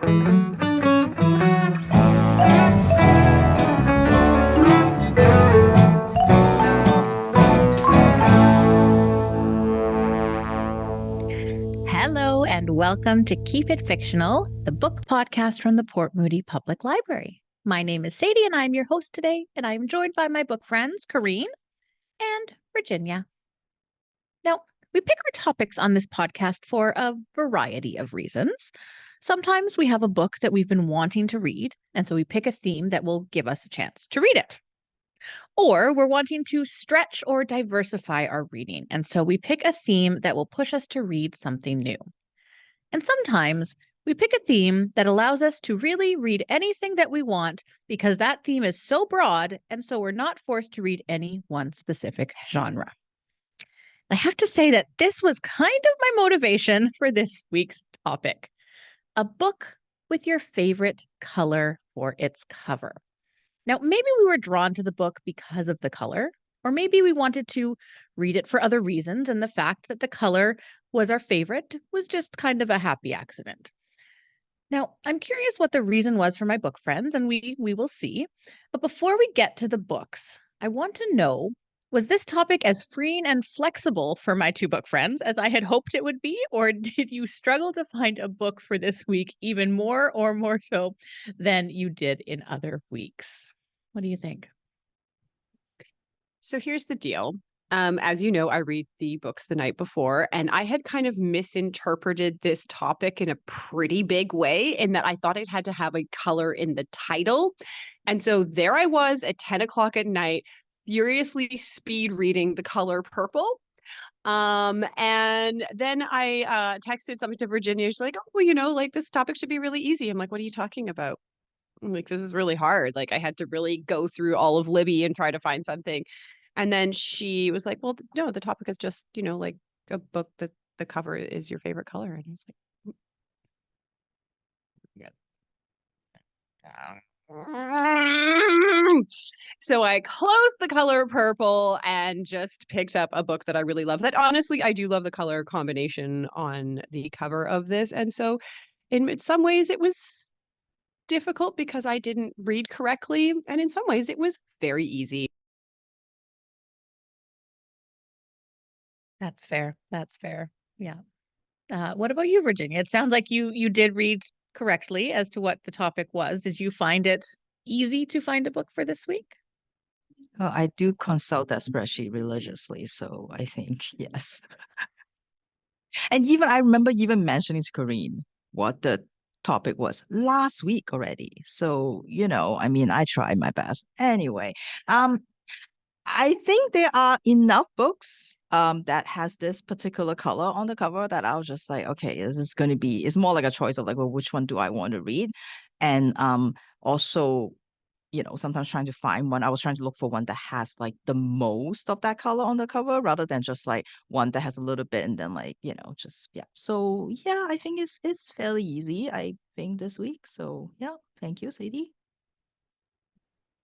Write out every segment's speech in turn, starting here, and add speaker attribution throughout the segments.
Speaker 1: Hello and welcome to Keep It Fictional, the book podcast from the Port Moody Public Library. My name is Sadie and I'm your host today, and I'm joined by my book friends, Corrine and Virginia. Now, we pick our topics on this podcast for a variety of reasons. Sometimes we have a book that we've been wanting to read, and so we pick a theme that will give us a chance to read it. Or we're wanting to stretch or diversify our reading, and so we pick a theme that will push us to read something new. And sometimes we pick a theme that allows us to really read anything that we want because that theme is so broad, and so we're not forced to read any one specific genre. I have to say that this was kind of my motivation for this week's topic. A book with your favorite color for its cover. Now, maybe we were drawn to the book because of the color, or maybe we wanted to read it for other reasons, and the fact that the color was our favorite was just kind of a happy accident. Now, I'm curious what the reason was for my book friends, and we will see. But before we get to the books, I want to know, was this topic as freeing and flexible for my two book friends as I had hoped it would be, or did you struggle to find a book for this week even more or more so than you did in other weeks? What do you think?
Speaker 2: So here's the deal. As you know, I read the books the night before, and I had kind of misinterpreted this topic in a pretty big way in that I thought it had to have a color in the title. And so there I was at 10 o'clock at night, furiously speed reading The Color Purple. And then I texted something to Virginia. She's like, oh, well, like this topic should be really easy. I'm like, what are you talking about? I'm like, this is really hard. Like I had to really go through all of Libby and try to find something. And then she was like, well, no, the topic is just, like a book that the cover is your favorite color. And I was like, yeah. So I closed The Color Purple and just picked up a book that I really love. That honestly, I do love the color combination on the cover of this. And so in some ways it was difficult because I didn't read correctly. And in some ways it was very easy.
Speaker 1: That's fair. That's fair. Yeah. What about you, Virginia? It sounds like you did read correctly as to what the topic was. Did you find it easy to find a book for this week?
Speaker 3: I do consult that spreadsheet religiously, so I think yes. And even I remember even mentioning to Corrine what the topic was last week already. So, I tried my best. Anyway, I think there are enough books that has this particular color on the cover that I was just like, okay, is this going to be, it's more like a choice of like, well, which one do I want to read? And also, sometimes trying to find one, I was trying to look for one that has like the most of that color on the cover rather than just like one that has a little bit and then like, just, yeah. So yeah, I think it's fairly easy, I think, this week. So yeah, thank you, Sadie.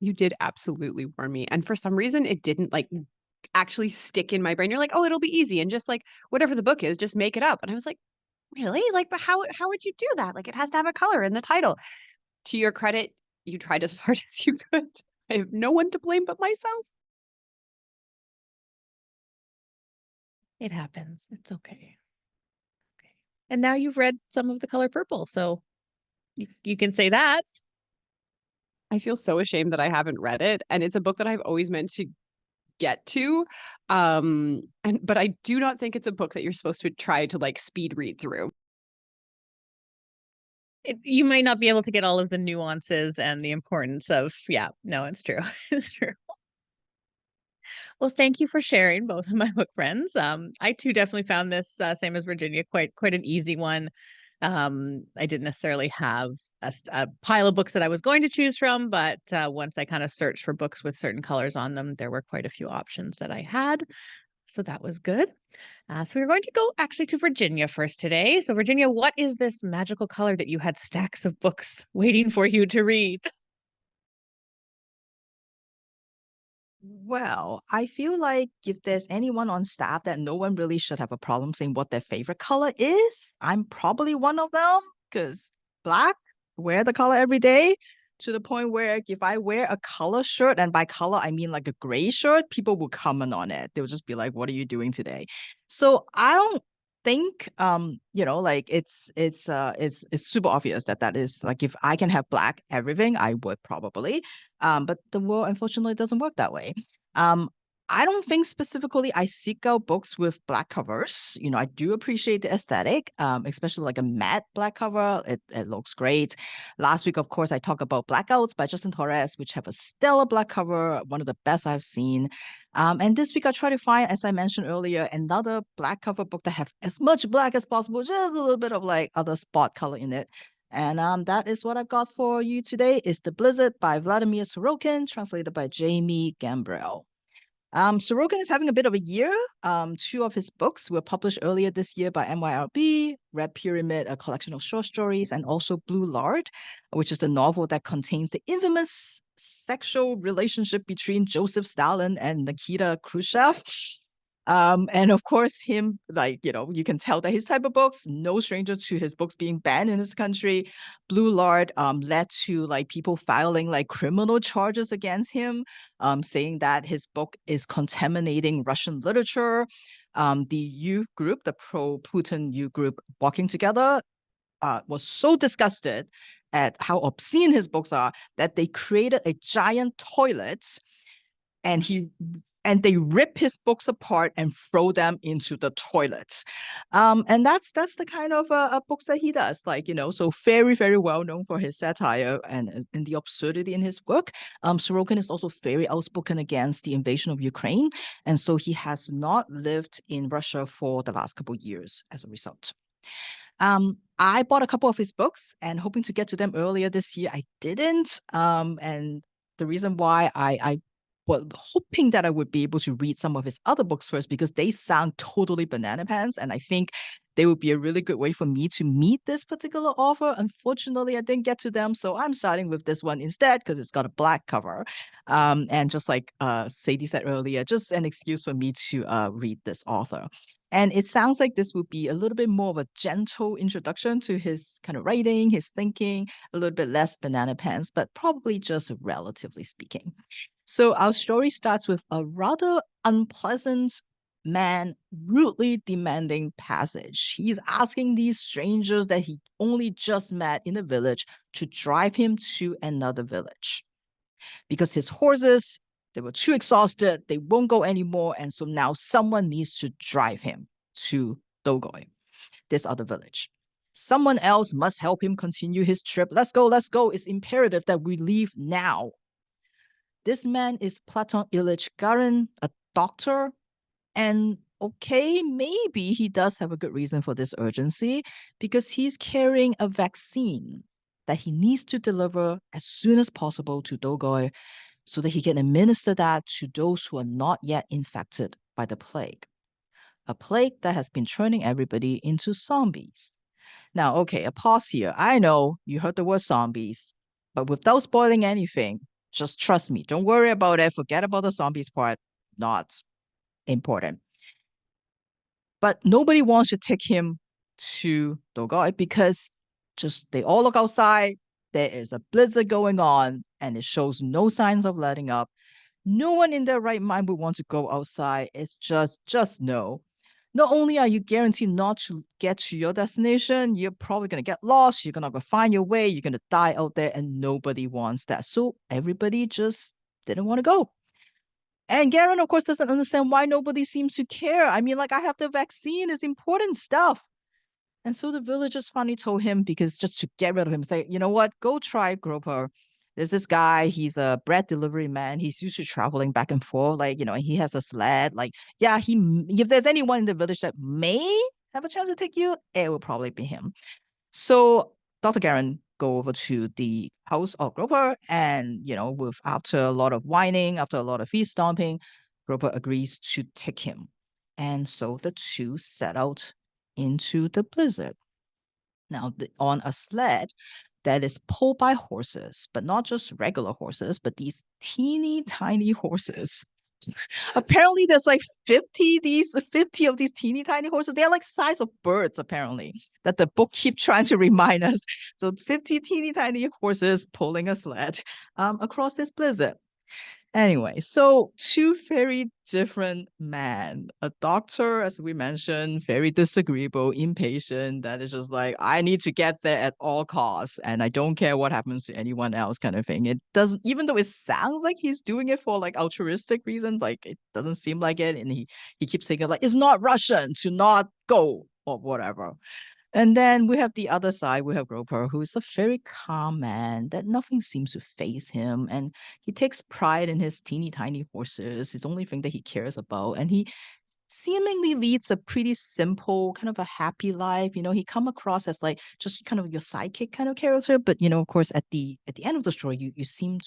Speaker 2: You did absolutely warn me. And for some reason, it didn't like actually stick in my brain. You're like, oh, it'll be easy. And just like whatever the book is, just make it up. And I was like, really? Like, but how would you do that? Like, it has to have a color in the title. To your credit, you tried as hard as you could. I have no one to blame but myself.
Speaker 1: It happens. It's okay. Okay. And now you've read some of The Color Purple, so you can say that.
Speaker 2: I feel so ashamed that I haven't read it. And it's a book that I've always meant to get to. But I do not think it's a book that you're supposed to try to like speed read through.
Speaker 1: You might not be able to get all of the nuances and the importance of, yeah, no, it's true. It's true. Well, thank you for sharing, both of my book friends. I too definitely found this, same as Virginia, quite an easy one. I didn't necessarily have a pile of books that I was going to choose from, but once I kind of searched for books with certain colors on them, there were quite a few options that I had. So that was good. So we're going to go actually to Virginia first today. So Virginia, what is this magical color that you had stacks of books waiting for you to read?
Speaker 3: Well, I feel like if there's anyone on staff that no one really should have a problem saying what their favorite color is, I'm probably one of them because black, wear the color every day, to the point where if I wear a color shirt, and by color I mean like a gray shirt, people will comment on it. They'll just be like, "What are you doing today?" So I don't think like it's super obvious that is like, if I can have black everything, I would probably. But the world unfortunately doesn't work that way. I don't think specifically I seek out books with black covers. I do appreciate the aesthetic, especially like a matte black cover. It looks great. Last week, of course, I talked about Blackouts by Justin Torres, which have a stellar black cover, one of the best I've seen. And this week I try to find, as I mentioned earlier, another black cover book that have as much black as possible, just a little bit of like other spot color in it. And that is what I've got for you today. Is The Blizzard by Vladimir Sorokin, translated by Jamey Gambrell. Sorokin is having a bit of a year. Two of his books were published earlier this year by MYRB, Red Pyramid, a collection of short stories, and also Blue Lard, which is the novel that contains the infamous sexual relationship between Joseph Stalin and Nikita Khrushchev. And of course, him, like, you can tell that his type of books, no stranger to his books being banned in his country. Blue Lard led to like people filing like criminal charges against him, saying that his book is contaminating Russian literature. The youth group, the pro-Putin youth group, Walking Together, was so disgusted at how obscene his books are that they created a giant toilet, and they rip his books apart and throw them into the toilets. And that's the kind of books that he does, so very, very well known for his satire and the absurdity in his work. Sorokin is also very outspoken against the invasion of Ukraine, and so he has not lived in Russia for the last couple of years as a result. I bought a couple of his books and hoping to get to them earlier this year. I didn't. And the reason why I was hoping that I would be able to read some of his other books first, because they sound totally banana pants, and I think they would be a really good way for me to meet this particular author. Unfortunately, I didn't get to them, so I'm starting with this one instead because it's got a black cover. And just like Sadie said earlier, just an excuse for me to read this author. And it sounds like this would be a little bit more of a gentle introduction to his kind of writing, his thinking, a little bit less banana pants, but probably just relatively speaking. So our story starts with a rather unpleasant man rudely demanding passage. He's asking these strangers that he only just met in the village to drive him to another village. Because his horses, they were too exhausted, they won't go anymore, and so now someone needs to drive him to Dogoi, this other village. Someone else must help him continue his trip. Let's go, let's go. It's imperative that we leave now. This man is Platon Ilyich Garin, a doctor, and okay, maybe he does have a good reason for this urgency, because he's carrying a vaccine that he needs to deliver as soon as possible to Dogoi so that he can administer that to those who are not yet infected by the plague. A plague that has been turning everybody into zombies. Now, okay, a pause here. I know you heard the word zombies, but without spoiling anything, just trust me. Don't worry about it. Forget about the zombies part. Not important. But nobody wants to take him to Dogoi because just they all look outside. There is a blizzard going on and it shows no signs of letting up. No one in their right mind would want to go outside. It's just no. Not only are you guaranteed not to get to your destination, you're probably going to get lost. You're going to find your way. You're going to die out there, and nobody wants that. So everybody just didn't want to go. And Garen, of course, doesn't understand why nobody seems to care. I mean, like, I have the vaccine. It's important stuff. And so the villagers finally told him, because just to get rid of him, say, you know what, go try Groper. There's this guy, he's a bread delivery man. He's used to traveling back and forth. Like, he has a sled. Like, yeah, if there's anyone in the village that may have a chance to take you, it will probably be him. So Dr. Garen go over to the house of Groper, and, after a lot of whining, after a lot of feet stomping, Groper agrees to take him. And so the two set out into the blizzard. Now, on a sled that is pulled by horses, but not just regular horses, but these teeny tiny horses Apparently, there's like 50 of these teeny tiny horses. They're like size of birds, apparently, that the book keep trying to remind us. So 50 teeny tiny horses pulling a sled across this blizzard. Anyway, so two very different men. A doctor, as we mentioned, very disagreeable, impatient, that is just like, I need to get there at all costs, and I don't care what happens to anyone else kind of thing. It doesn't, even though it sounds like he's doing it for like altruistic reasons, like it doesn't seem like it. And he keeps saying it like, it's not Russian to not go or whatever. And then we have the other side. We have Groper, who is a very calm man that nothing seems to faze him. And he takes pride in his teeny tiny horses, his only thing that he cares about. And he seemingly leads a pretty simple, kind of a happy life. He come across as like just kind of your sidekick kind of character. But of course, at the end of the story,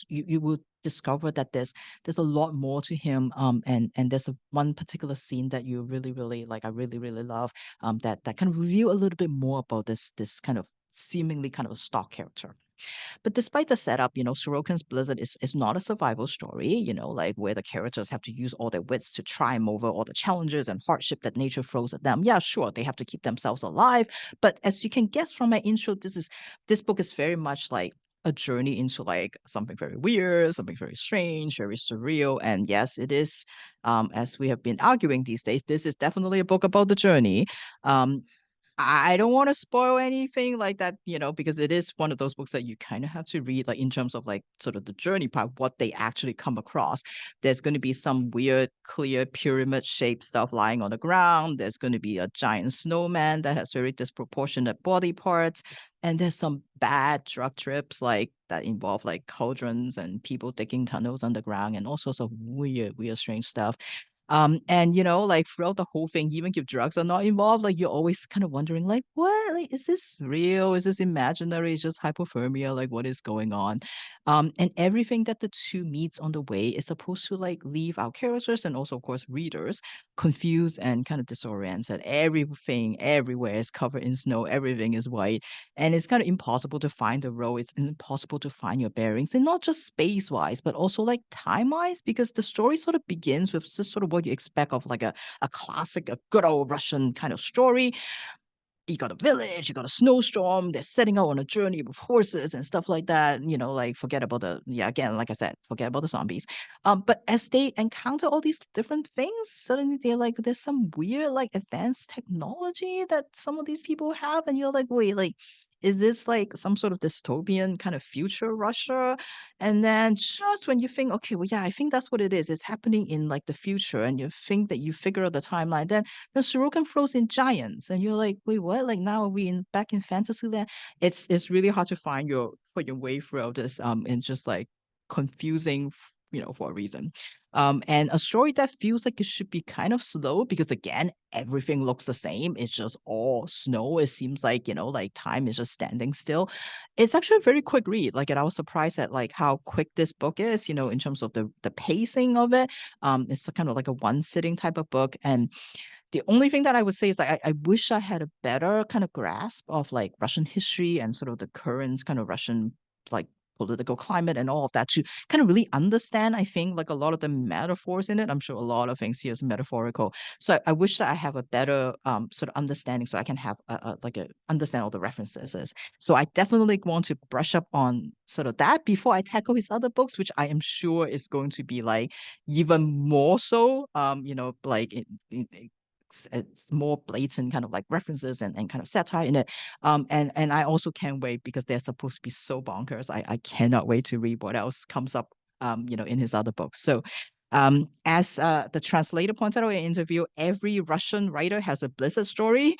Speaker 3: you will discover that there's a lot more to him. And there's one particular scene that you really, really like, I really, really love, that kind of reveal a little bit more about this kind of seemingly kind of a stock character. But despite the setup, Sorokin's Blizzard is not a survival story, like where the characters have to use all their wits to triumph over all the challenges and hardship that nature throws at them. Yeah, sure, they have to keep themselves alive. But as you can guess from my intro, this book is very much like a journey into like something very weird, something very strange, very surreal. And yes, it is, as we have been arguing these days, this is definitely a book about the journey. I don't want to spoil anything like that, because it is one of those books that you kind of have to read, like in terms of like sort of the journey part, what they actually come across. There's going to be some weird, clear pyramid shaped stuff lying on the ground. There's going to be a giant snowman that has very disproportionate body parts. And there's some bad drug trips like that involve like cauldrons and people digging tunnels underground and all sorts of weird, weird, strange stuff. And like throughout the whole thing, even if drugs are not involved, like you're always kind of wondering, like, what? Like, is this real? Is this imaginary? Is just hypothermia? Like, what is going on? And everything that the two meets on the way is supposed to like leave our characters and also, of course, readers confused and kind of disoriented. Everything everywhere is covered in snow, everything is white, and it's kind of impossible to find the road. It's impossible to find your bearings, and not just space-wise, but also like time-wise, because the story sort of begins with just sort of what you expect of like a classic, a good old Russian kind of story. You got a village, you got a snowstorm, they're setting out on a journey with horses and stuff like that. Like forget about again, like I said, forget about the zombies. But as they encounter all these different things, suddenly they're like, there's some weird, like advanced technology that some of these people have, and you're like, wait, like, is this like some sort of dystopian kind of future Russia? And then just when you think, okay, well, yeah, I think that's what it is. It's happening in like the future, and you think that you figure out the timeline, then Sorokin throws in giants, and you're like, wait, what? Like now are we back in fantasy land? It's really hard to find your way through this, and just like confusing, for a reason. And a story that feels like it should be kind of slow because again, everything looks the same. It's just all snow. It seems like, like time is just standing still. It's actually a very quick read. Like, and I was surprised at like how quick this book is, in terms of the pacing of it. It's kind of like a one sitting type of book. And the only thing that I would say is like I wish I had a better kind of grasp of like Russian history and sort of the current kind of Russian like political climate and all of that to kind of really understand, I think, like a lot of the metaphors in it. I'm sure a lot of things here is metaphorical. So I wish that I have a better sort of understanding so I can have understand all the references. So I definitely want to brush up on sort of that before I tackle his other books, which I am sure is going to be like even more so, like it's more blatant kind of like references and kind of satire in it. And I also can't wait because they're supposed to be so bonkers. I cannot wait to read what else comes up, in his other books. So as the translator pointed out in an interview, every Russian writer has a Blizzard story.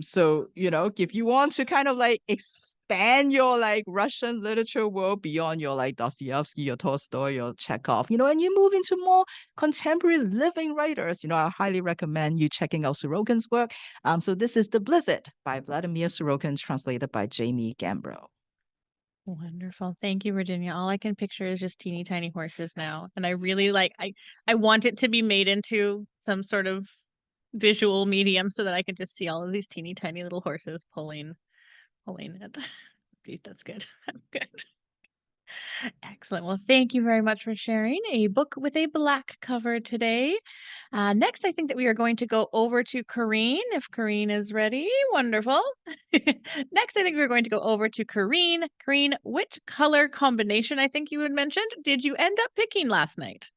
Speaker 3: So, if you want to kind of like expand your like Russian literature world beyond your like Dostoevsky, your Tolstoy, your Chekhov, and you move into more contemporary living writers, I highly recommend you checking out Sorokin's work. So this is The Blizzard by Vladimir Sorokin, translated by Jamey Gambrell.
Speaker 1: Wonderful. Thank you, Virginia. All I can picture is just teeny tiny horses now. And I really I want it to be made into some sort of visual medium so that I can just see all of these teeny tiny little horses pulling it. That's good. That's good. Excellent. Well, thank you very much for sharing a book with a black cover today. Next, I think that we are going to go over to Kareen, if Kareen is ready. Wonderful. Next, I think we're going to go over to Kareen. Kareen, which color combination I think you had mentioned did you end up picking last night?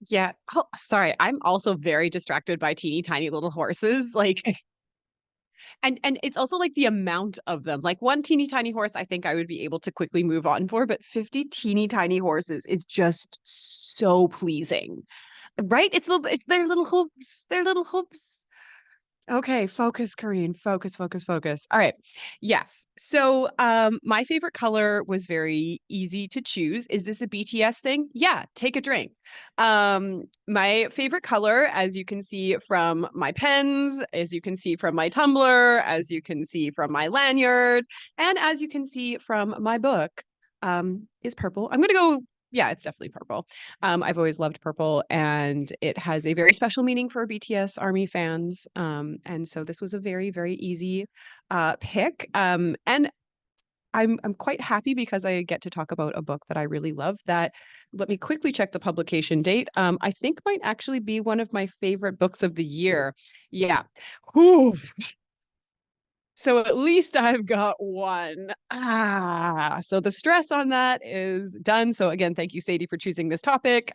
Speaker 2: Yeah. Oh, sorry. I'm also very distracted by teeny tiny little horses. Like, and it's also like the amount of them. Like one teeny tiny horse, I think I would be able to quickly move on for, but 50 teeny tiny horses is just so pleasing. Right? It's their little hooves. Their little hooves. Okay, focus, Kareen. Focus, focus, focus. All right. Yes. So my favorite color was very easy to choose. Is this a BTS thing? Yeah, take a drink. My favorite color, as you can see from my pens, as you can see from my tumbler, as you can see from my lanyard, and as you can see from my book, is purple. I'm gonna go, yeah, it's definitely purple. I've always loved purple, and it has a very special meaning for BTS Army fans. And so this was a very, very easy pick. And I'm quite happy because I get to talk about a book that I really love. That, let me quickly check the publication date. I think might actually be one of my favorite books of the year. Yeah. Whew. So at least I've got one. So the stress on that is done. So again, thank you, Sadie, for choosing this topic.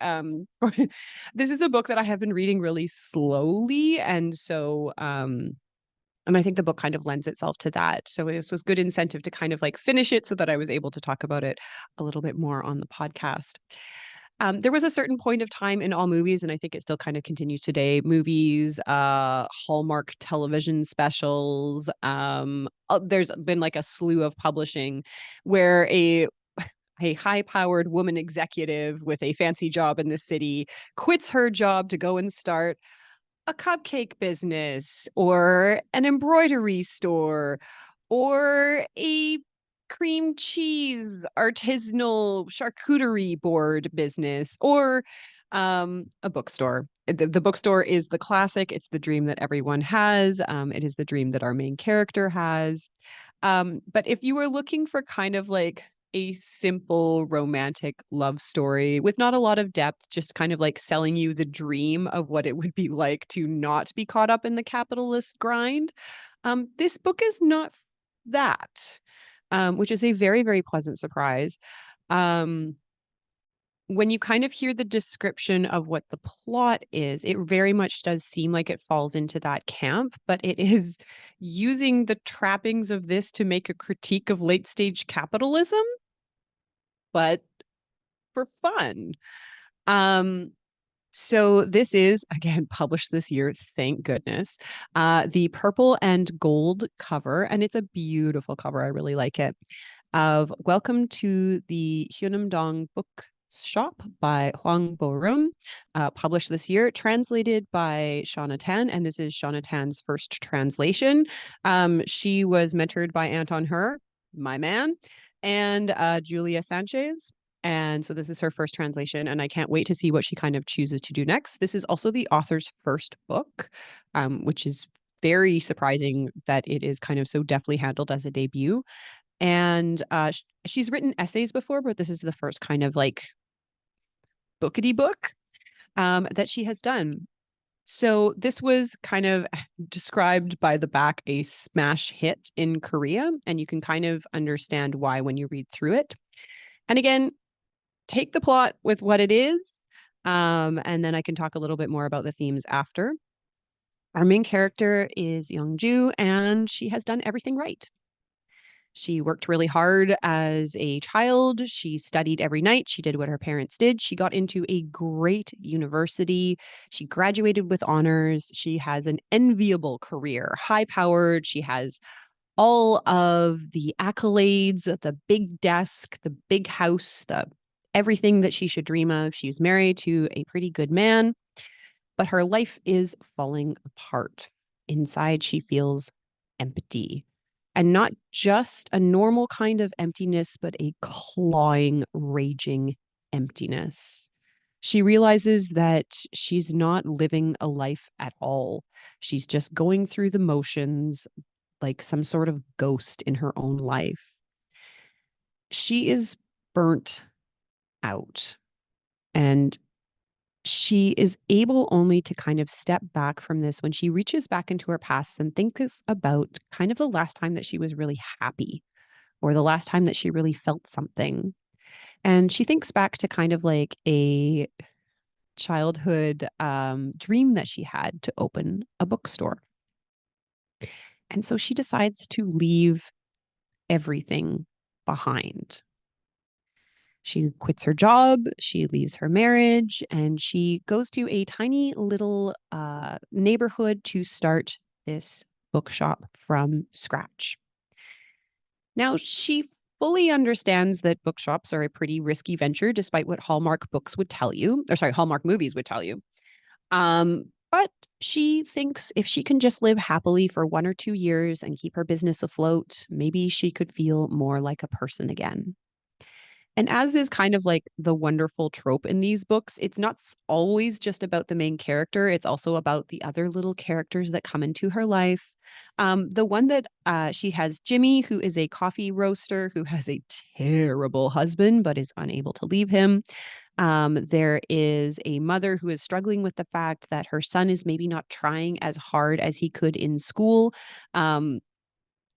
Speaker 2: This is a book that I have been reading really slowly, and so and I think the book kind of lends itself to that. So this was good incentive to kind of like finish it so that I was able to talk about it a little bit more on the podcast. There was a certain point of time in all movies, and I think it still kind of continues today. Movies, Hallmark television specials. There's been like a slew of publishing where a high-powered woman executive with a fancy job in the city quits her job to go and start a cupcake business or an embroidery store or a cream cheese artisanal charcuterie board business or a bookstore. The bookstore is the classic. It's the dream that everyone has. It is the dream that our main character has. But if you were looking for kind of like a simple romantic love story with not a lot of depth, just kind of like selling you the dream of what it would be like to not be caught up in the capitalist grind. This book is not that, which is a very, very pleasant surprise. Um, when you kind of hear the description of what the plot is, it very much does seem like it falls into that camp, but it is using the trappings of this to make a critique of late stage capitalism, but for fun. Um, so this is again published this year, thank goodness. The purple and gold cover, and it's a beautiful cover. I really like it. Of Welcome to the Hyunam-dong Bookshop by Hwang Bo-reum, published this year, translated by Shanna Tan, and this is Shanna Tan's first translation. She was mentored by Anton Her, my man, and Julia Sanchez. And so this is her first translation, and I can't wait to see what she kind of chooses to do next. This is also the author's first book, which is very surprising that it is kind of so deftly handled as a debut. And she's written essays before, but this is the first kind of like bookity book that she has done. So this was kind of described by the back a smash hit in Korea, and you can kind of understand why when you read through it. And again, take the plot with what it is, and then I can talk a little bit more about the themes after. Our main character is Young-ju, and she has done everything right. She worked really hard as a child. She studied every night. She did what her parents did. She got into a great university. She graduated with honors. She has an enviable career, high powered. She has all of the accolades, the big desk, the big house, the everything that she should dream of. She's married to a pretty good man, but her life is falling apart. Inside, she feels empty. And not just a normal kind of emptiness, but a clawing, raging emptiness. She realizes that she's not living a life at all. She's just going through the motions like some sort of ghost in her own life. She is burnt out. And she is able only to kind of step back from this when she reaches back into her past and thinks about kind of the last time that she was really happy or the last time that she really felt something. And she thinks back to kind of like a childhood dream that she had to open a bookstore. And so she decides to leave everything behind. She quits her job, she leaves her marriage, and she goes to a tiny little neighborhood to start this bookshop from scratch. Now, she fully understands that bookshops are a pretty risky venture, despite what Hallmark books would tell you, or sorry, Hallmark movies would tell you. But she thinks if she can just live happily for 1 or 2 years and keep her business afloat, maybe she could feel more like a person again. And as is kind of like the wonderful trope in these books, it's not always just about the main character. It's also about the other little characters that come into her life. The one that she has Jimmy, who is a coffee roaster who has a terrible husband but is unable to leave him. There is a mother who is struggling with the fact that her son is maybe not trying as hard as he could in school. And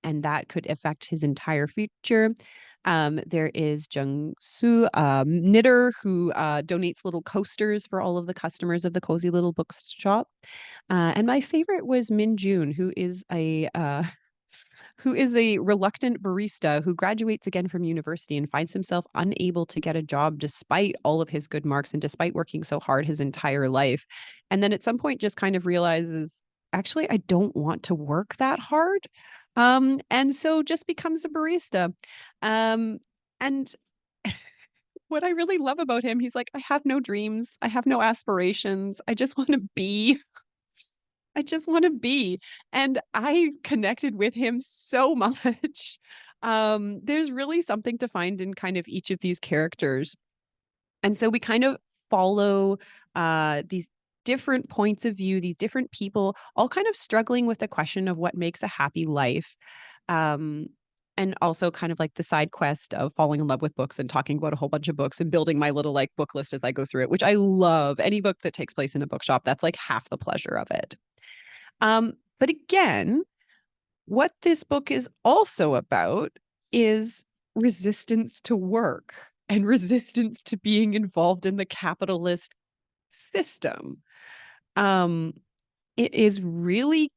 Speaker 2: that could affect his entire future. There is Jung Soo, knitter, who donates little coasters for all of the customers of the cozy little bookshop. And my favorite was Min Jun, who is a reluctant barista who graduates again from university and finds himself unable to get a job despite all of his good marks and despite working so hard his entire life. And then at some point just kind of realizes, actually, I don't want to work that hard. And so just becomes a barista. And what I really love about him, he's like, I have no dreams. I have no aspirations. I just want to be. I just want to be. And I connected with him so much. There's really something to find in kind of each of these characters. And so we kind of follow these different points of view, these different people, all kind of struggling with the question of what makes a happy life. And also kind of like the side quest of falling in love with books and talking about a whole bunch of books and building my little like book list as I go through it, which I love. Any book that takes place in a bookshop, that's like half the pleasure of it. But again, what this book is also about is resistance to work and resistance to being involved in the capitalist system. It is really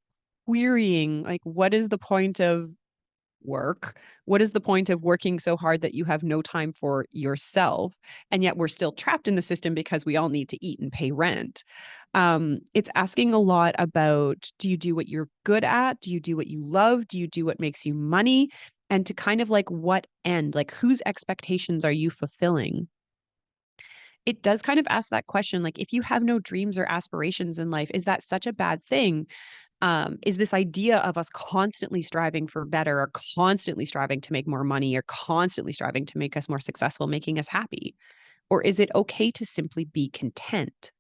Speaker 2: querying, like, what is the point of work? What is the point of working so hard that you have no time for yourself? And yet we're still trapped in the system because we all need to eat and pay rent. It's asking a lot about, do you do what you're good at? Do you do what you love? Do you do what makes you money? And to kind of like what end, like whose expectations are you fulfilling? It does kind of ask that question, like if you have no dreams or aspirations in life, is that such a bad thing? Is this idea of us constantly striving for better or constantly striving to make more money or constantly striving to make us more successful, making us happy? Or is it okay to simply be content?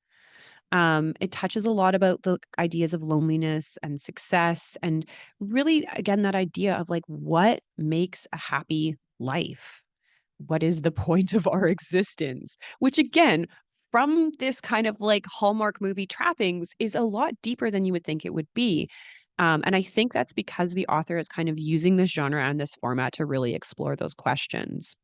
Speaker 2: It touches a lot about the ideas of loneliness and success. And really, again, that idea of like, what makes a happy life? What is the point of our existence? Which again, from this kind of like Hallmark movie trappings is a lot deeper than you would think it would be. And I think that's because the author is kind of using this genre and this format to really explore those questions.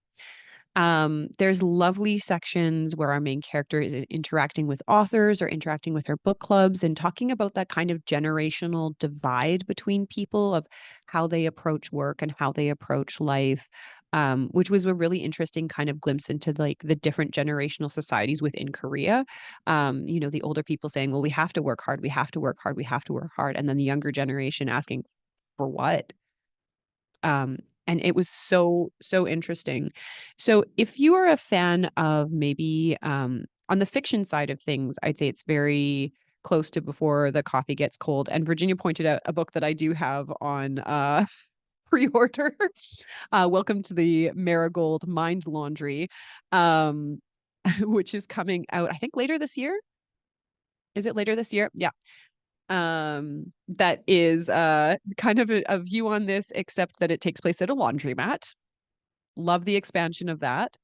Speaker 2: There's lovely sections where our main character is interacting with authors or interacting with her book clubs and talking about that kind of generational divide between people of how they approach work and how they approach life. Which was a really interesting kind of glimpse into like the different generational societies within Korea. The older people saying, well, we have to work hard, we have to work hard, we have to work hard. And then the younger generation asking, for what? And it was so, so interesting. So if you are a fan of maybe on the fiction side of things, I'd say it's very close to Before the Coffee Gets Cold. And Virginia pointed out a book that I do have on pre-order. Welcome to the Marigold Mind Laundry, which is coming out, I think, later this year. Is it later this year? Yeah. That is kind of a view on this, except that it takes place at a laundromat. Love the expansion of that.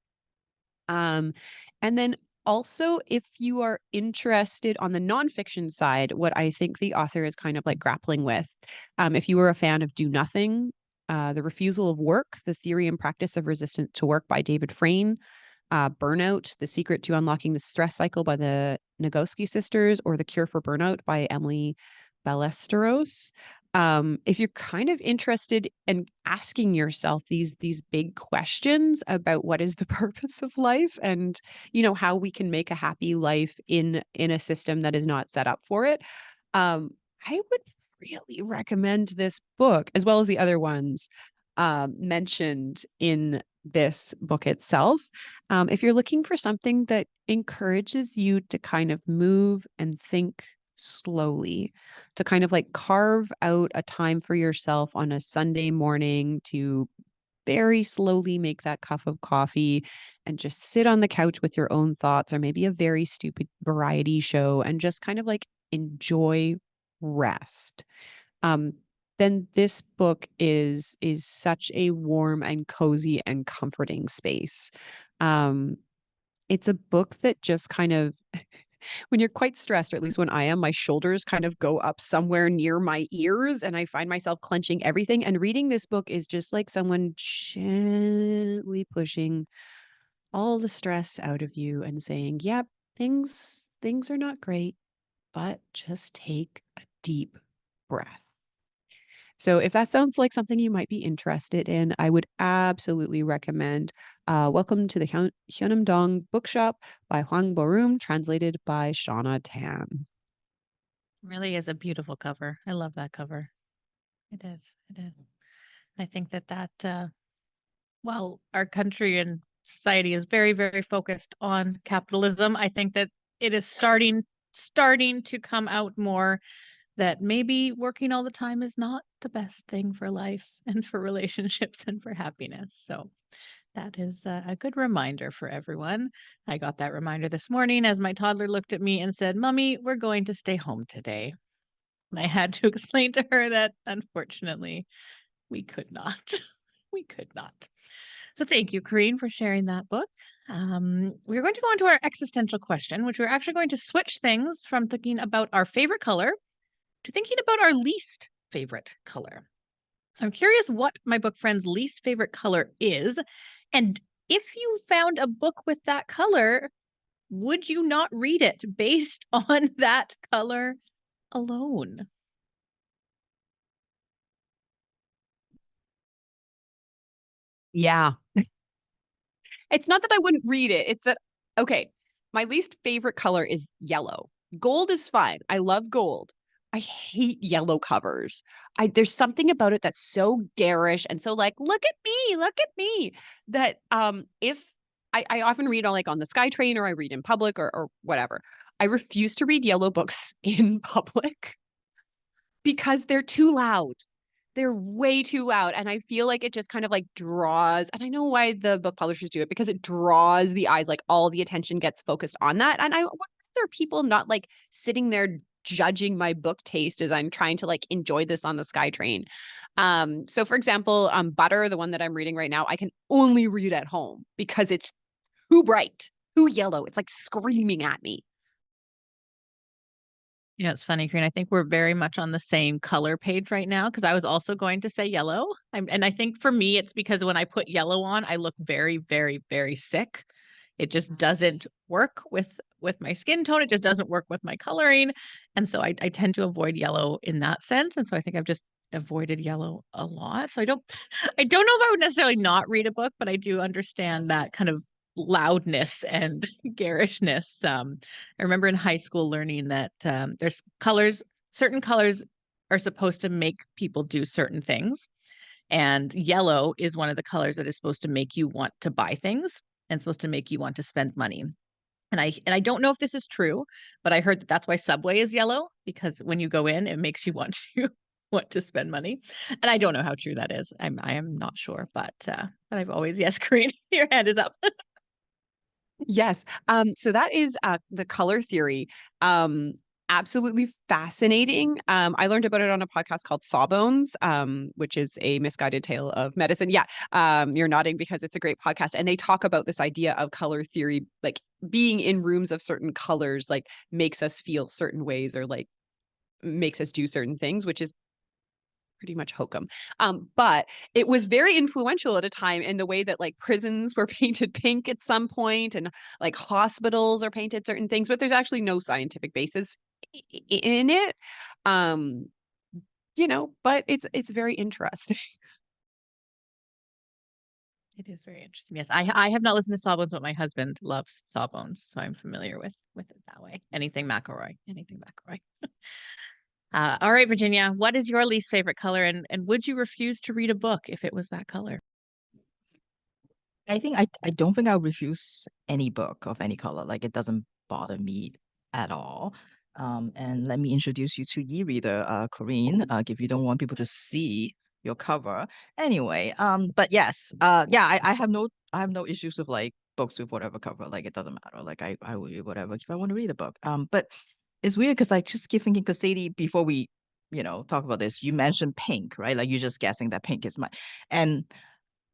Speaker 2: And then also, if you are interested on the nonfiction side, what I think the author is kind of like grappling with, if you were a fan of Do Nothing, The Refusal of Work, The Theory and Practice of Resistance to Work by David Frayne, Burnout, The Secret to Unlocking the Stress Cycle by the Nagoski sisters, or The Cure for Burnout by Emily Ballesteros. If you're kind of interested in asking yourself these big questions about what is the purpose of life and, how we can make a happy life in a system that is not set up for it, I would really recommend this book, as well as the other ones mentioned in this book itself. If you're looking for something that encourages you to kind of move and think slowly, to kind of like carve out a time for yourself on a Sunday morning to very slowly make that cup of coffee and just sit on the couch with your own thoughts, or maybe a very stupid variety show, and just kind of like enjoy rest. Then this book is such a warm and cozy and comforting space. It's a book that just kind of when you're quite stressed, or at least when I am, my shoulders kind of go up somewhere near my ears and I find myself clenching everything. And reading this book is just like someone gently pushing all the stress out of you and saying, yep, things are not great, but just take a deep breath. So if that sounds like something you might be interested in, I would absolutely recommend Welcome to the Hyunam-dong Bookshop by Hwang Bo-reum, translated by Shanna Tan.
Speaker 1: Really is a beautiful cover. I love that cover. It is. It is. I think that while our country and society is very, very focused on capitalism, I think that it is starting to come out more that maybe working all the time is not the best thing for life and for relationships and for happiness. So that is a good reminder for everyone. I got that reminder this morning as my toddler looked at me and said, "Mommy, we're going to stay home today." And I had to explain to her that unfortunately we could not. We could not. So thank you, Corrine, for sharing that book. We're going to go on to our existential question, which we're actually going to switch things from thinking about our favorite color to thinking about our least favorite color. So I'm curious what my book friend's least favorite color is. And if you found a book with that color, would you not read it based on that color alone?
Speaker 2: Yeah. It's not that I wouldn't read it. It's that, okay, my least favorite color is yellow. Gold is fine. I love gold. I hate yellow covers. There's something about it that's so garish and so like, look at me, that if I often read on the SkyTrain, or I read in public, or whatever. I refuse to read yellow books in public because they're too loud. They're way too loud. And I feel like it just kind of like draws, and I know why the book publishers do it, because it draws the eyes, like all the attention gets focused on that. And I wonder if there are people not like sitting there judging my book taste as I'm trying to like enjoy this on the SkyTrain. So for example, Butter, the one that I'm reading right now, I can only read at home because it's too bright, too yellow. It's like screaming at me.
Speaker 1: You know, it's funny, Karina. I think we're very much on the same color page right now because I was also going to say yellow. And I think for me, it's because when I put yellow on, I look very, very, very sick. It just doesn't work with my skin tone. It just doesn't work with my coloring. And so I tend to avoid yellow in that sense. And so I think I've just avoided yellow a lot. So I don't know if I would necessarily not read a book, but I do understand that kind of loudness and garishness. I remember in high school learning that there's certain colors are supposed to make people do certain things. And yellow is one of the colors that is supposed to make you want to buy things and supposed to make you want to spend money. And I don't know if this is true, but I heard that that's why Subway is yellow, because when you go in, it makes you want to spend money. And I don't know how true that is. I am not sure, but I've always, yes, Karine, your hand is up.
Speaker 2: Yes. So that is the color theory. absolutely fascinating. I learned about it on a podcast called Sawbones, which is a misguided tale of medicine. Yeah, you're nodding because it's a great podcast, and they talk about this idea of color theory, like being in rooms of certain colors, like makes us feel certain ways or like makes us do certain things, which is pretty much hokum. But it was very influential at a time in the way that like prisons were painted pink at some point, and like hospitals are painted certain things, but there's actually no scientific basis in it. Um, but it's very interesting.
Speaker 1: It is very interesting. Yes, I have not listened to Sawbones, but my husband loves Sawbones, so I'm familiar with it that way. Anything McElroy, anything McElroy. All right, Virginia, what is your least favorite color, and would you refuse to read a book if it was that color?
Speaker 3: I think I don't think I'll refuse any book of any color. Like it doesn't bother me at all. And let me introduce you to e-reader, Corinne, if you don't want people to see your cover. Anyway, but yes, yeah, I have no issues with like books with whatever cover. Like it doesn't matter. Like I will read whatever if I want to read a book. But it's weird because I just keep thinking, because Sadie, before we, talk about this, you mentioned pink, right? Like you're just guessing that pink is my, and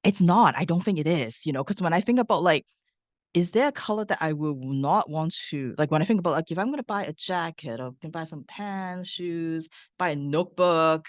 Speaker 3: it's not. I don't think it is, because when I think about like, is there a color that I will not want to, like when I think about like, if I'm going to buy a jacket or can buy some pants, shoes, buy a notebook,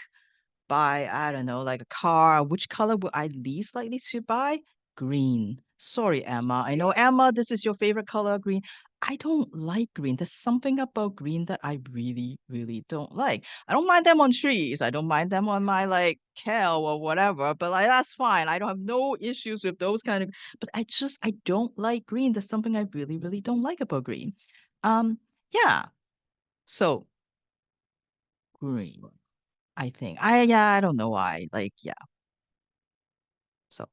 Speaker 3: buy, I don't know, like a car, which color would I least likely to buy? Green. Sorry, Emma. I know, Emma, this is your favorite color, green. I don't like green. There's something about green that I really, really don't like. I don't mind them on trees. I don't mind them on my like kale or whatever, but like that's fine. I don't have no issues with those kind of, but I don't like green. There's something I really, really don't like about green. Yeah. So green. I think. I don't know why. Like, yeah. So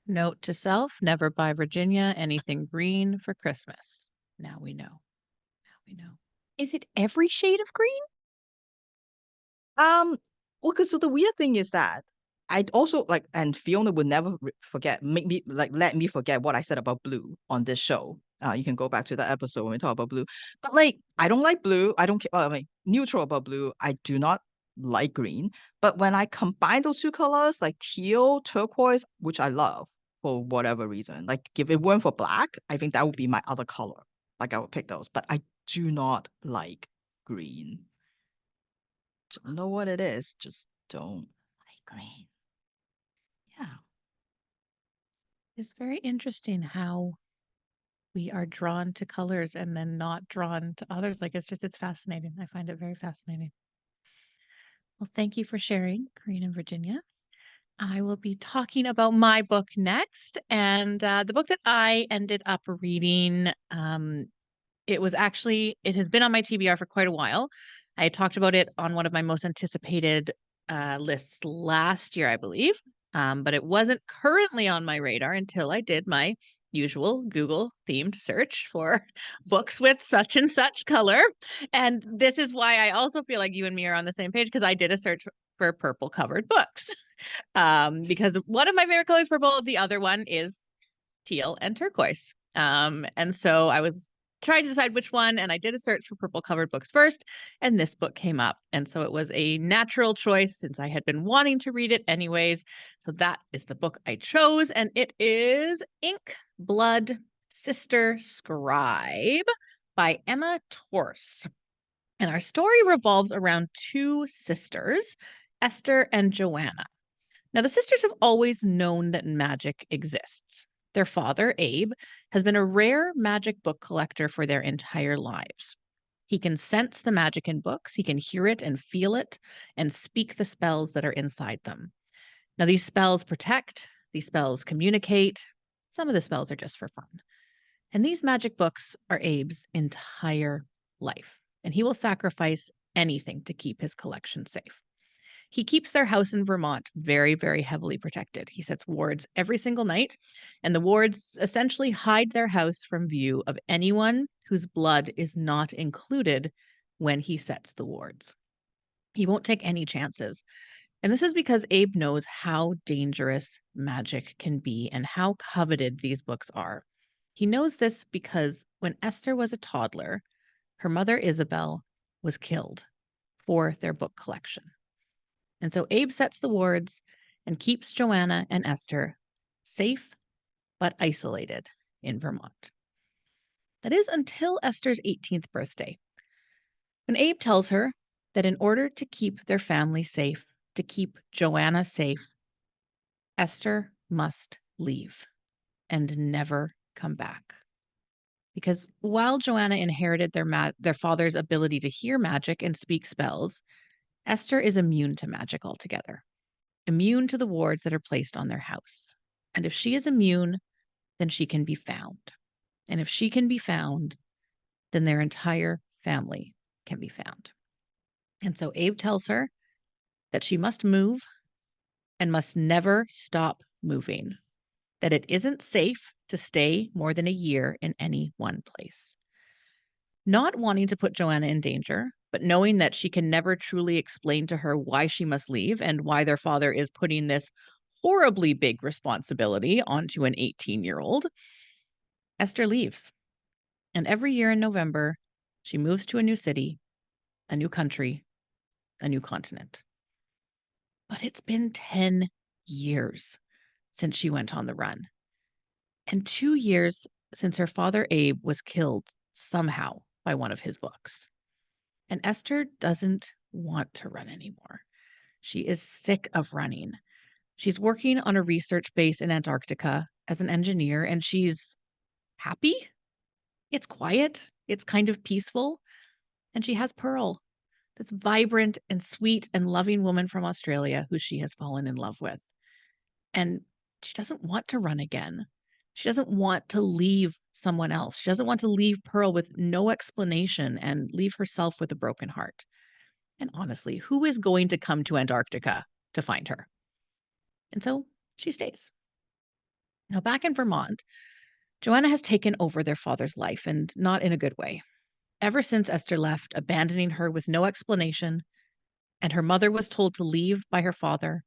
Speaker 1: Note to self, never buy Virginia anything green for Christmas. Now we know. Now we know.
Speaker 2: Is it every shade of green?
Speaker 3: well, because so the weird thing is that I'd also like, and Fiona would never make me like let me forget what I said about blue on this show. You can go back to that episode when we talk about blue. But like, I don't like blue. I don't care. I mean, neutral about blue. I do not like green. But when I combine those two colors, like teal, turquoise, which I love for whatever reason, like if it weren't for black, I think that would be my other color. Like I would pick those. But I do not like green. Don't know what it is. Just don't like green. Yeah.
Speaker 1: It's very interesting how we are drawn to colors and then not drawn to others. Like it's fascinating. I find it very fascinating. Well, thank you for sharing, Corinne and Virginia. I will be talking about my book next. And the book that I ended up reading, it has been on my TBR for quite a while. I had talked about it on one of my most anticipated lists last year, I believe. But it wasn't currently on my radar until I did my usual Google themed search for books with such and such color. And this is why I also feel like you and me are on the same page, because I did a search for purple covered books. Because one of my favorite colors is purple, the other one is teal and turquoise. And so I was trying to decide which one, and I did a search for purple covered books first, and this book came up. And so it was a natural choice since I had been wanting to read it anyways. So that is the book I chose, and it is Ink Blood Sister Scribe by Emma Törzs. And our story revolves around two sisters, Esther and Joanna. Now, the sisters have always known that magic exists. Their father, Abe, has been a rare magic book collector for their entire lives. He can sense the magic in books, he can hear it and feel it, and speak the spells that are inside them. Now, these spells protect, these spells communicate, some of the spells are just for fun. And these magic books are Abe's entire life, and he will sacrifice anything to keep his collection safe. He keeps their house in Vermont very, very heavily protected. He sets wards every single night, and the wards essentially hide their house from view of anyone whose blood is not included when he sets the wards. He won't take any chances. And this is because Abe knows how dangerous magic can be and how coveted these books are. He knows this because when Esther was a toddler, her mother, Isabel, was killed for their book collection. And so Abe sets the wards and keeps Joanna and Esther safe but isolated in Vermont. That is until Esther's 18th birthday, when Abe tells her that in order to keep their family safe, to keep Joanna safe, Esther must leave and never come back. Because while Joanna inherited their father's ability to hear magic and speak spells, Esther is immune to magic altogether, immune to the wards that are placed on their house. And if she is immune, then she can be found. And if she can be found, then their entire family can be found. And so Abe tells her that she must move and must never stop moving, that it isn't safe to stay more than a year in any one place. Not wanting to put Joanna in danger, but knowing that she can never truly explain to her why she must leave and why their father is putting this horribly big responsibility onto an 18-year-old, Esther leaves. And every year in November, she moves to a new city, a new country, a new continent. But it's been 10 years since she went on the run, and 2 years since her father Abe was killed somehow by one of his books. And Esther doesn't want to run anymore. She is sick of running. She's working on a research base in Antarctica as an engineer, and she's happy. It's quiet. It's kind of peaceful. And she has Pearl, this vibrant and sweet and loving woman from Australia who she has fallen in love with. And she doesn't want to run again. She doesn't want to leave someone else. She doesn't want to leave Pearl with no explanation and leave herself with a broken heart. And honestly, who is going to come to Antarctica to find her? And so she stays. Now, back in Vermont, Joanna has taken over their father's life, and not in a good way. Ever since Esther left, abandoning her with no explanation, and her mother was told to leave by her father,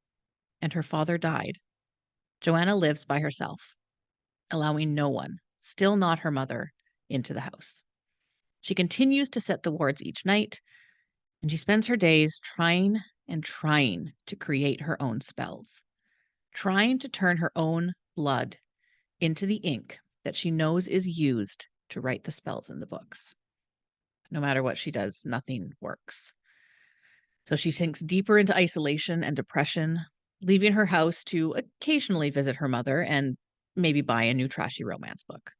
Speaker 1: and her father died, Joanna lives by herself, allowing no one, still not her mother, into the house. She continues to set the wards each night, and she spends her days trying and trying to create her own spells, trying to turn her own blood into the ink that she knows is used to write the spells in the books. No matter what she does, nothing works. So she sinks deeper into isolation and depression, leaving her house to occasionally visit her mother and maybe buy a new trashy romance book.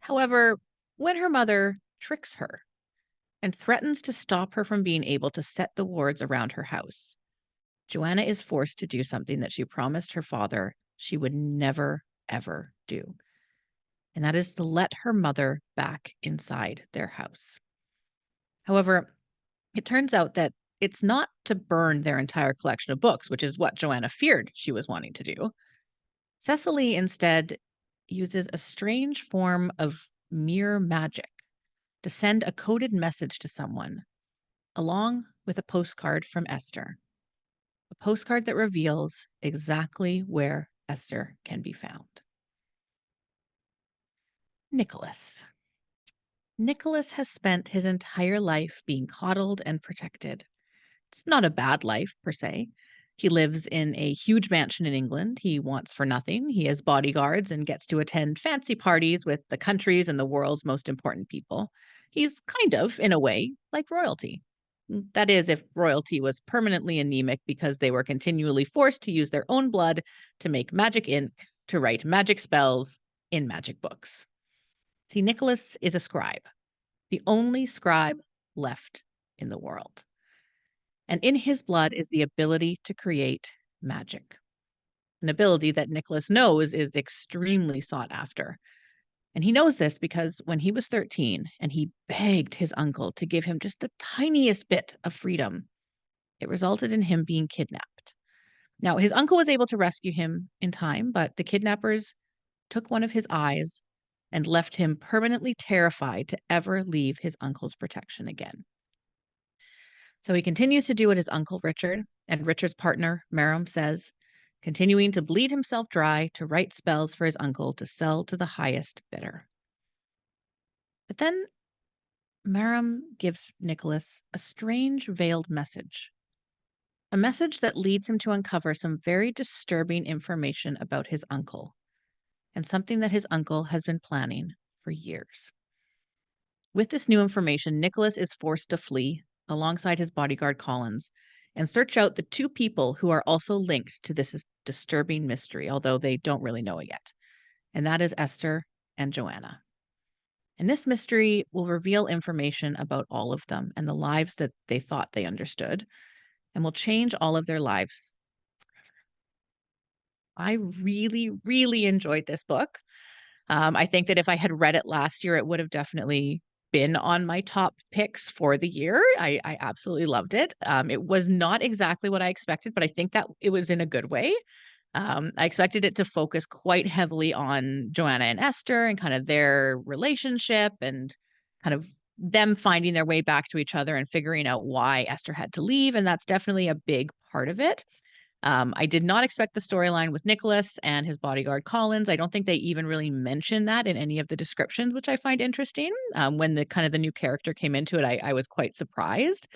Speaker 1: However, when her mother tricks her and threatens to stop her from being able to set the wards around her house, Joanna is forced to do something that she promised her father she would never, ever do. And that is to let her mother back inside their house. However, it turns out that it's not to burn their entire collection of books, which is what Joanna feared she was wanting to do. Cecily instead uses a strange form of mirror magic to send a coded message to someone, along with a postcard from Esther. A postcard that reveals exactly where Esther can be found. Nicholas. Nicholas has spent his entire life being coddled and protected. It's not a bad life, per se. He lives in a huge mansion in England. He wants for nothing. He has bodyguards and gets to attend fancy parties with the country's and the world's most important people. He's kind of, in a way, like royalty. That is, if royalty was permanently anemic because they were continually forced to use their own blood to make magic ink to write magic spells in magic books. See, Nicholas is a scribe, the only scribe left in the world. And in his blood is the ability to create magic, an ability that Nicholas knows is extremely sought after. And he knows this because when he was 13 and he begged his uncle to give him just the tiniest bit of freedom, it resulted in him being kidnapped. Now, his uncle was able to rescue him in time, but the kidnappers took one of his eyes and left him permanently terrified to ever leave his uncle's protection again. So he continues to do what his uncle Richard and Richard's partner, Merrim, says, continuing to bleed himself dry to write spells for his uncle to sell to the highest bidder. But then Bo-reum gives Nicholas a strange veiled message. A message that leads him to uncover some very disturbing information about his uncle, and something that his uncle has been planning for years. With this new information, Nicholas is forced to flee alongside his bodyguard Collins and search out the two people who are also linked to this disturbing mystery, although they don't really know it yet. And that is Esther and Joanna. And this mystery will reveal information about all of them and the lives that they thought they understood, and will change all of their lives. I really, really enjoyed this book. I think that if I had read it last year, it would have definitely been on my top picks for the year. I absolutely loved it. It was not exactly what I expected, but I think that it was in a good way. I expected it to focus quite heavily on Joanna and Esther and kind of their relationship and kind of them finding their way back to each other and figuring out why Esther had to leave. And that's definitely a big part of it. I did not expect the storyline with Nicholas and his bodyguard Collins. I don't think they even really mentioned that in any of the descriptions, which I find interesting. When the new character came into it, I was quite surprised.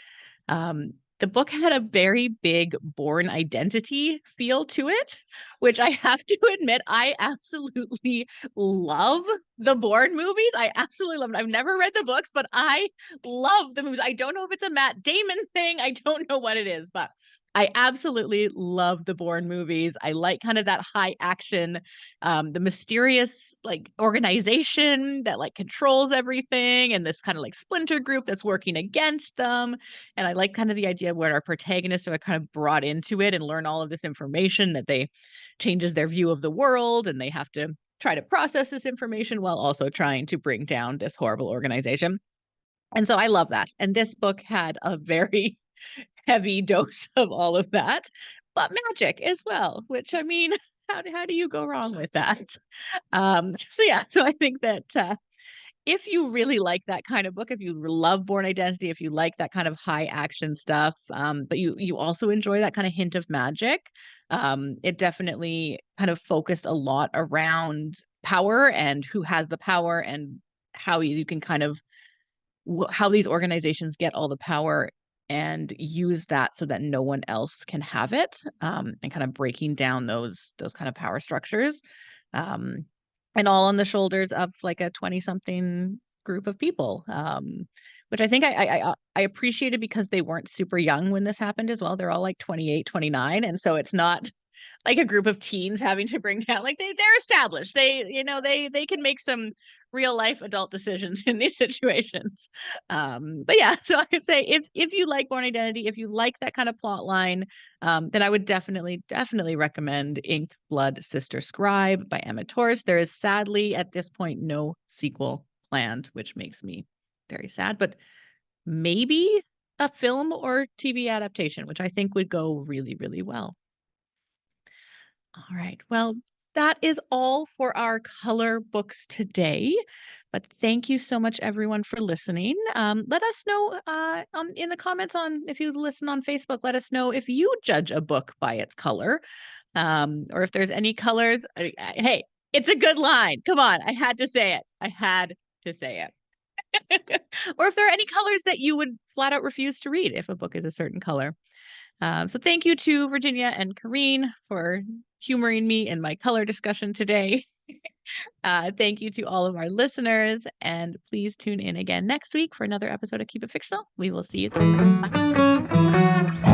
Speaker 1: The book had a very big Bourne identity feel to it, which I have to admit, I absolutely love the Bourne movies. I absolutely love it. I've never read the books, but I love the movies. I don't know if it's a Matt Damon thing. I don't know what it is, but I absolutely love the Bourne movies. I like kind of that high action, the mysterious like organization that like controls everything, and this kind of like splinter group that's working against them. And I like kind of the idea where our protagonists are kind of brought into it and learn all of this information that they changes their view of the world, and they have to try to process this information while also trying to bring down this horrible organization. And so I love that. And this book had a very heavy dose of all of that, but magic as well, which I mean, how do you go wrong with that? So I think that if you really like that kind of book, if you love Bourne Identity, if you like that kind of high action stuff, but you also enjoy that kind of hint of magic, it definitely kind of focused a lot around power and who has the power and how you can kind of how these organizations get all the power and use that so that no one else can have it, and kind of breaking down those kind of power structures, um, and all on the shoulders of like a 20-something group of people, which I think I appreciated because they weren't super young when this happened as well. They're all like 28, 29, and so it's not like a group of teens having to bring down like they're established. They can make some real life adult decisions in these situations. But yeah, so I would say if you like Bourne Identity, if you like that kind of plot line, then I would definitely recommend Ink Blood Sister Scribe by Emma Törzs. There is sadly at this point no sequel planned, which makes me very sad, but maybe a film or TV adaptation, which I think would go really, really well. All right. Well, that is all for our color books today. But thank you so much, everyone, for listening. Let us know in the comments on if you listen on Facebook. Let us know if you judge a book by its color, or if there's any colors. Hey, it's a good line. Come on, I had to say it. I had to say it. Or if there are any colors that you would flat out refuse to read if a book is a certain color. So thank you to Virginia and Kareen for humoring me in my color discussion today. Thank you to all of our listeners, and please tune in again next week for another episode of Keep It Fictional. We will see you then. Bye.